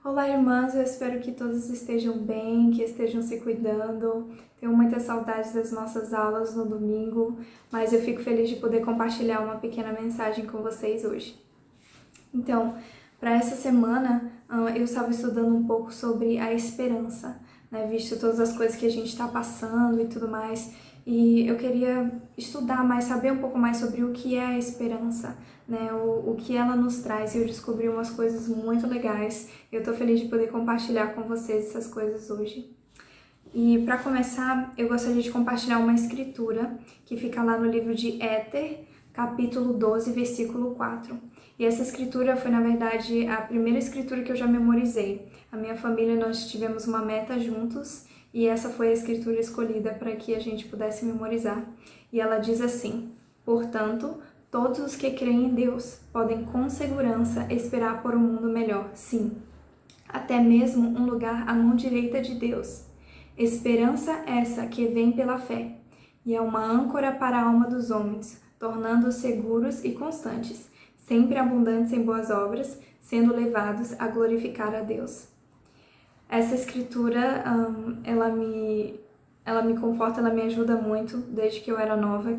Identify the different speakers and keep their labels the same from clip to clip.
Speaker 1: Olá, irmãs, eu espero que todos estejam bem, que estejam se cuidando. Tenho muitas saudades das nossas aulas no domingo, mas eu fico feliz de poder compartilhar uma pequena mensagem com vocês hoje. Então, para essa semana, eu estava estudando um pouco sobre a esperança, né? Visto todas as coisas que a gente está passando e tudo mais, e eu queria estudar mais, saber um pouco mais sobre o que é a esperança, né? O que ela nos traz, e eu descobri umas coisas muito legais. Eu estou feliz de poder compartilhar com vocês essas coisas hoje. E para começar, eu gostaria de compartilhar uma escritura que fica lá no livro de Éter, capítulo 12, versículo 4. E essa escritura foi, na verdade, a primeira escritura que eu já memorizei. A minha família, nós tivemos uma meta juntos e essa foi a escritura escolhida para que a gente pudesse memorizar. E ela diz assim: portanto, todos os que creem em Deus podem com segurança esperar por um mundo melhor, sim, até mesmo um lugar à mão direita de Deus. Esperança essa que vem pela fé, e é uma âncora para a alma dos homens, tornando-os seguros e constantes, sempre abundantes em boas obras, sendo levados a glorificar a Deus. Essa escritura, ela me conforta, ela me ajuda muito desde que eu era nova,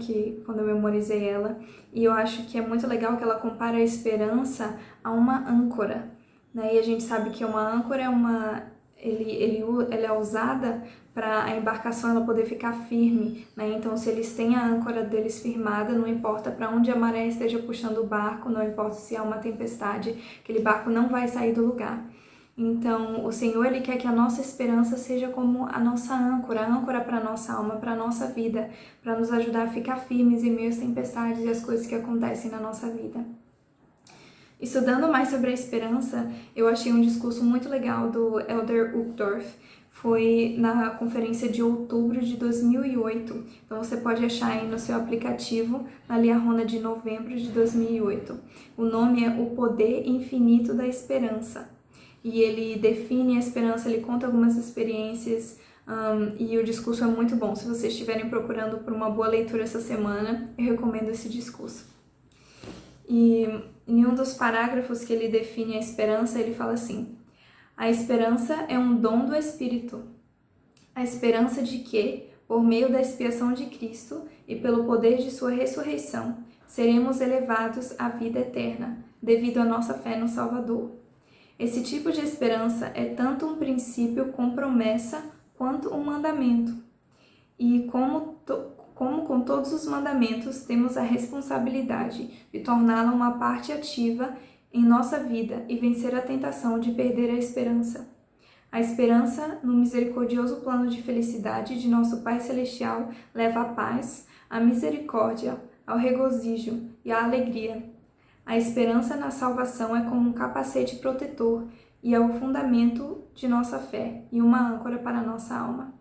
Speaker 1: quando eu memorizei ela, e eu acho que é muito legal que ela compara a esperança a uma âncora, né? E a gente sabe que uma âncora ela é usada para a embarcação ela poder ficar firme, né? Então, se eles têm a âncora deles firmada, não importa para onde a maré esteja puxando o barco, não importa se há uma tempestade, aquele barco não vai sair do lugar. Então, o Senhor, Ele quer que a nossa esperança seja como a nossa âncora, a âncora para a nossa alma, para a nossa vida, para nos ajudar a ficar firmes em meio às tempestades e às coisas que acontecem na nossa vida. Estudando mais sobre a esperança, eu achei um discurso muito legal do Elder Uchtdorf. Foi na conferência de outubro de 2008. Então você pode achar aí no seu aplicativo, na Liahona de novembro de 2008. O nome é O Poder Infinito da Esperança. E ele define a esperança, ele conta algumas experiências, e o discurso é muito bom. Se vocês estiverem procurando por uma boa leitura essa semana, eu recomendo esse discurso. E em um dos parágrafos que ele define a esperança, ele fala assim: a esperança é um dom do Espírito. A esperança de que, por meio da expiação de Cristo e pelo poder de sua ressurreição, seremos elevados à vida eterna, devido à nossa fé no Salvador. Esse tipo de esperança é tanto um princípio com promessa quanto um mandamento. E como com todos os mandamentos, temos a responsabilidade de torná-la uma parte ativa em nossa vida e vencer a tentação de perder a esperança. A esperança no misericordioso plano de felicidade de nosso Pai Celestial leva à paz, à misericórdia, ao regozijo e à alegria. A esperança na salvação é como um capacete protetor e é o fundamento de nossa fé e uma âncora para a nossa alma.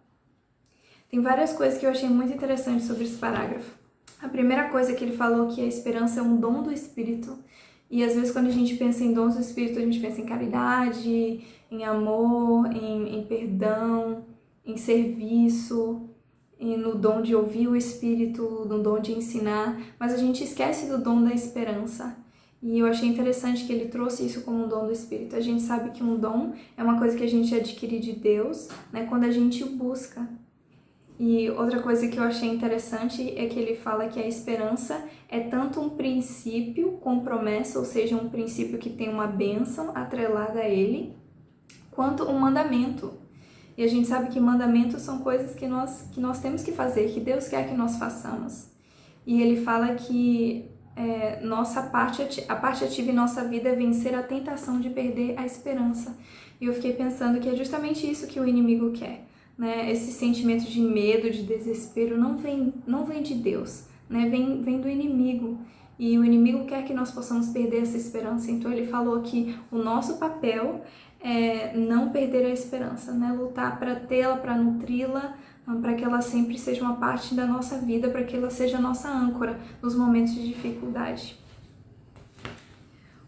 Speaker 1: Tem várias coisas que eu achei muito interessantes sobre esse parágrafo. A primeira coisa que ele falou que a esperança é um dom do Espírito. E às vezes quando a gente pensa em dons do Espírito, a gente pensa em caridade, em amor, em perdão, em serviço, e no dom de ouvir o Espírito, no dom de ensinar, mas a gente esquece do dom da esperança. E eu achei interessante que ele trouxe isso como um dom do Espírito. A gente sabe que um dom é uma coisa que a gente adquire de Deus, né, quando a gente o busca. E outra coisa que eu achei interessante é que ele fala que a esperança é tanto um princípio com promessa, ou seja, um princípio que tem uma bênção atrelada a ele, quanto um mandamento. E a gente sabe que mandamentos são coisas que nós temos que fazer, que Deus quer que nós façamos. E ele fala que a parte ativa em nossa vida é vencer a tentação de perder a esperança. E eu fiquei pensando que é justamente isso que o inimigo quer, né? Esse sentimento de medo, de desespero não vem de Deus, né? Vem do inimigo. E o inimigo quer que nós possamos perder essa esperança. Então ele falou que o nosso papel é não perder a esperança, né? Lutar para tê-la, para nutri-la, para que ela sempre seja uma parte da nossa vida, para que ela seja a nossa âncora nos momentos de dificuldade.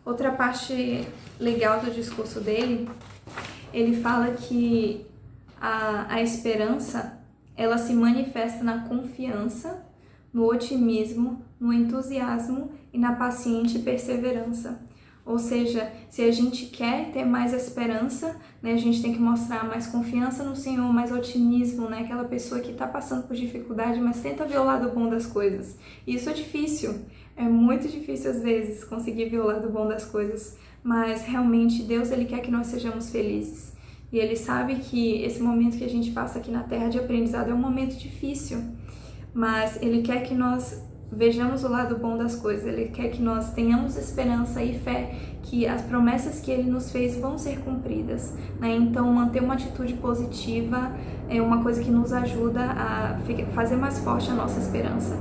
Speaker 1: Outra parte legal do discurso dele, ele fala que a esperança, ela se manifesta na confiança, no otimismo, no entusiasmo e na paciente perseverança. Ou seja, se a gente quer ter mais esperança, né, a gente tem que mostrar mais confiança no Senhor, mais otimismo, né? Aquela pessoa que está passando por dificuldade, mas tenta ver o lado bom das coisas. E isso é difícil, é muito difícil às vezes conseguir ver o lado bom das coisas, mas realmente Deus, Ele quer que nós sejamos felizes. E Ele sabe que esse momento que a gente passa aqui na Terra de aprendizado é um momento difícil, mas Ele quer que nós vejamos o lado bom das coisas, Ele quer que nós tenhamos esperança e fé que as promessas que Ele nos fez vão ser cumpridas, né? Então, manter uma atitude positiva é uma coisa que nos ajuda a fazer mais forte a nossa esperança.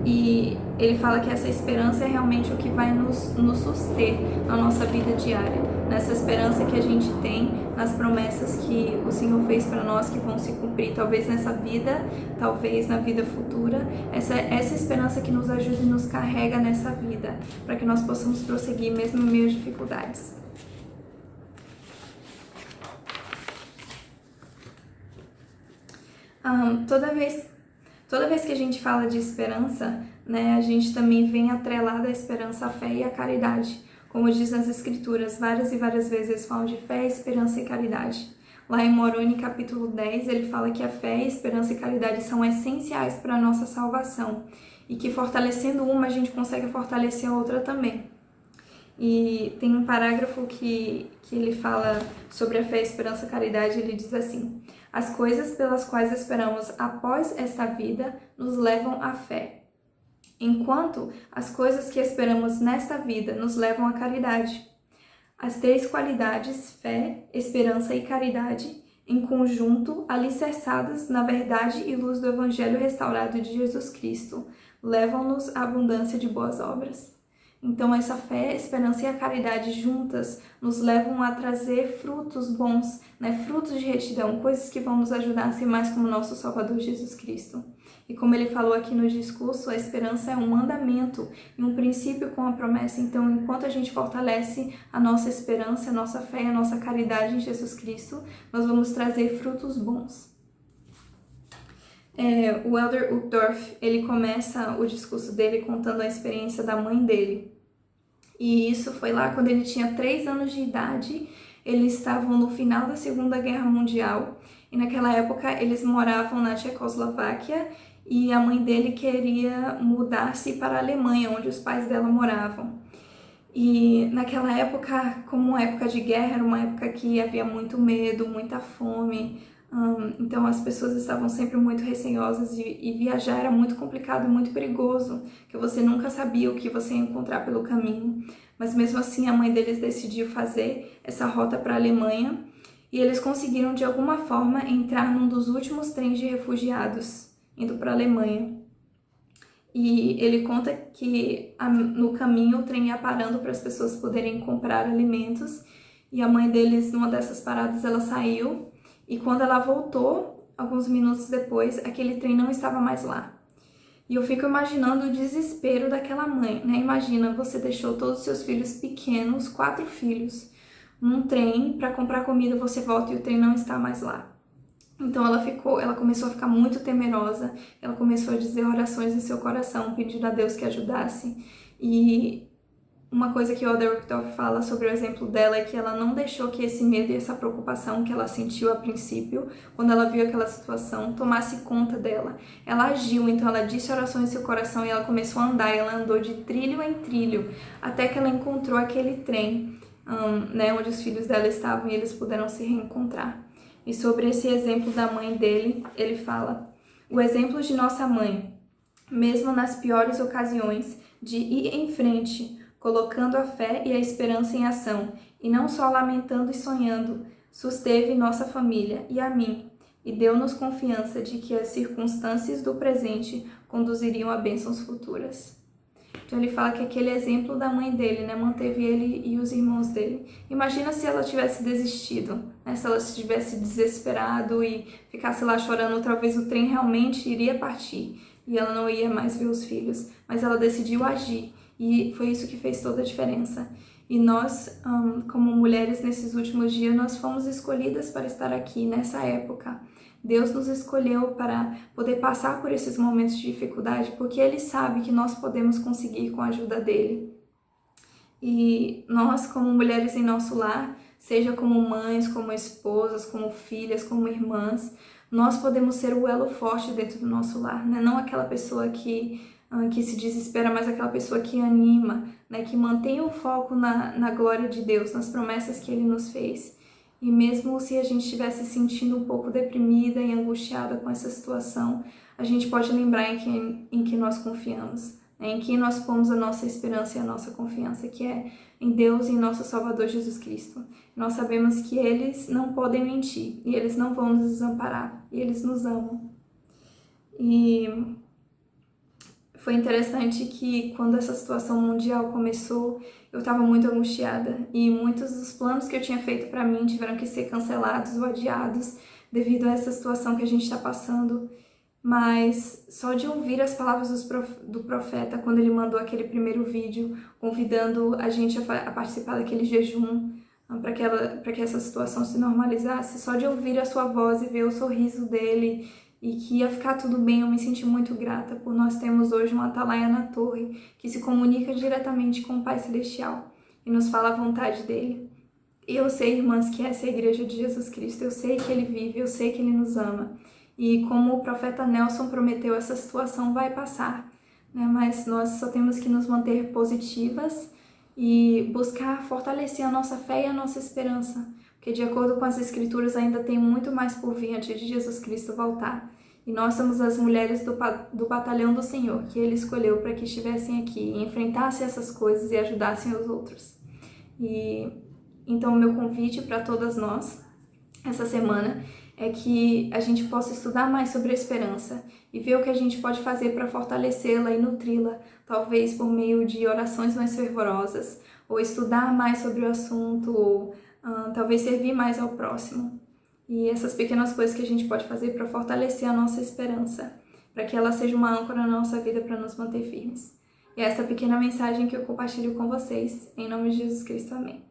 Speaker 1: E ele fala que essa esperança é realmente o que vai nos suster na nossa vida diária, nessa esperança que a gente tem nas promessas que o Senhor fez para nós que vão se cumprir, talvez nessa vida, talvez na vida futura, essa esperança que nos ajuda e nos carrega nessa vida, para que nós possamos prosseguir mesmo em meio às dificuldades. Toda vez que a gente fala de esperança, né, a gente também vem atrelada à esperança, à fé e à caridade. Como diz nas Escrituras, várias e várias vezes eles falam de fé, esperança e caridade. Lá em Moroni, capítulo 10, ele fala que a fé, esperança e caridade são essenciais para a nossa salvação e que fortalecendo uma, a gente consegue fortalecer a outra também. E tem um parágrafo que ele fala sobre a fé, esperança e caridade, ele diz assim: as coisas pelas quais esperamos após esta vida nos levam à fé, enquanto as coisas que esperamos nesta vida nos levam à caridade. As três qualidades, fé, esperança e caridade, em conjunto, alicerçadas na verdade e luz do Evangelho restaurado de Jesus Cristo, levam-nos à abundância de boas obras. Então, essa fé, esperança e a caridade juntas nos levam a trazer frutos bons, né? Frutos de retidão, coisas que vão nos ajudar a ser mais como nosso Salvador Jesus Cristo. E como ele falou aqui no discurso, a esperança é um mandamento e um princípio com a promessa. Então, enquanto a gente fortalece a nossa esperança, a nossa fé e a nossa caridade em Jesus Cristo, nós vamos trazer frutos bons. O Elder Uchtdorf, ele começa o discurso dele contando a experiência da mãe dele. E isso foi lá quando ele tinha 3 anos de idade. Eles estavam no final da Segunda Guerra Mundial e naquela época eles moravam na Tchecoslováquia e a mãe dele queria mudar-se para a Alemanha, onde os pais dela moravam. E naquela época, como uma época de guerra, era uma época que havia muito medo, muita fome. Então as pessoas estavam sempre muito receosas e viajar era muito complicado e muito perigoso, que você nunca sabia o que você ia encontrar pelo caminho. Mas mesmo assim a mãe deles decidiu fazer essa rota para a Alemanha e eles conseguiram de alguma forma entrar num dos últimos trens de refugiados indo para a Alemanha. E ele conta que no caminho o trem ia parando para as pessoas poderem comprar alimentos e a mãe deles, numa dessas paradas, ela saiu. E quando ela voltou, alguns minutos depois, aquele trem não estava mais lá. E eu fico imaginando o desespero daquela mãe, né? Imagina, você deixou todos os seus filhos pequenos, 4 filhos, num trem para comprar comida, você volta e o trem não está mais lá. Então ela começou a ficar muito temerosa, ela começou a dizer orações em seu coração, pedindo a Deus que ajudasse. E uma coisa que o Elder Uchtdorf fala sobre o exemplo dela é que ela não deixou que esse medo e essa preocupação que ela sentiu a princípio, quando ela viu aquela situação, tomasse conta dela. Ela agiu, então ela disse orações em seu coração e ela começou a andar, e ela andou de trilho em trilho, até que ela encontrou aquele trem, né, onde os filhos dela estavam e eles puderam se reencontrar. E sobre esse exemplo da mãe dele, ele fala: o exemplo de nossa mãe, mesmo nas piores ocasiões, de ir em frente, colocando a fé e a esperança em ação, e não só lamentando e sonhando, susteve nossa família e a mim, e deu-nos confiança de que as circunstâncias do presente conduziriam a bênçãos futuras. Então ele fala que aquele exemplo da mãe dele, né, manteve ele e os irmãos dele. Imagina se ela tivesse desistido, né, se ela tivesse desesperado e ficasse lá chorando, talvez o trem realmente iria partir e ela não ia mais ver os filhos, mas ela decidiu agir. E foi isso que fez toda a diferença. E nós, como mulheres nesses últimos dias, nós fomos escolhidas para estar aqui nessa época. Deus nos escolheu para poder passar por esses momentos de dificuldade, porque Ele sabe que nós podemos conseguir com a ajuda dEle. E nós, como mulheres em nosso lar, seja como mães, como esposas, como filhas, como irmãs, nós podemos ser o elo forte dentro do nosso lar, né? Não aquela pessoa que se desespera, mas aquela pessoa que anima, né? Que mantém o foco na glória de Deus, nas promessas que Ele nos fez. E mesmo se a gente estivesse se sentindo um pouco deprimida e angustiada com essa situação, a gente pode lembrar em que nós confiamos, né? Em quem nós pomos a nossa esperança e a nossa confiança, que é em Deus e em nosso Salvador Jesus Cristo. Nós sabemos que eles não podem mentir e eles não vão nos desamparar e eles nos amam. E foi interessante que quando essa situação mundial começou, eu estava muito angustiada e muitos dos planos que eu tinha feito para mim tiveram que ser cancelados ou adiados devido a essa situação que a gente está passando. Mas só de ouvir as palavras do profeta quando ele mandou aquele primeiro vídeo convidando a gente a participar daquele jejum para que essa situação se normalizasse, só de ouvir a sua voz e ver o sorriso dele e que ia ficar tudo bem, eu me senti muito grata por nós termos hoje um Atalaia na Torre que se comunica diretamente com o Pai Celestial e nos fala a vontade dele. Eu sei, irmãs, que essa é a Igreja de Jesus Cristo, eu sei que Ele vive, eu sei que Ele nos ama. E como o profeta Nelson prometeu, essa situação vai passar, né? Mas nós só temos que nos manter positivas e buscar fortalecer a nossa fé e a nossa esperança, porque de acordo com as Escrituras ainda tem muito mais por vir antes de Jesus Cristo voltar. E nós somos as mulheres do batalhão do Senhor, que Ele escolheu para que estivessem aqui e enfrentassem essas coisas e ajudassem os outros. E então o meu convite para todas nós essa semana é que a gente possa estudar mais sobre a esperança e ver o que a gente pode fazer para fortalecê-la e nutri-la, talvez por meio de orações mais fervorosas, ou estudar mais sobre o assunto, ou talvez servir mais ao próximo. E essas pequenas coisas que a gente pode fazer para fortalecer a nossa esperança, para que ela seja uma âncora na nossa vida para nos manter firmes. E é essa pequena mensagem que eu compartilho com vocês, em nome de Jesus Cristo, amém.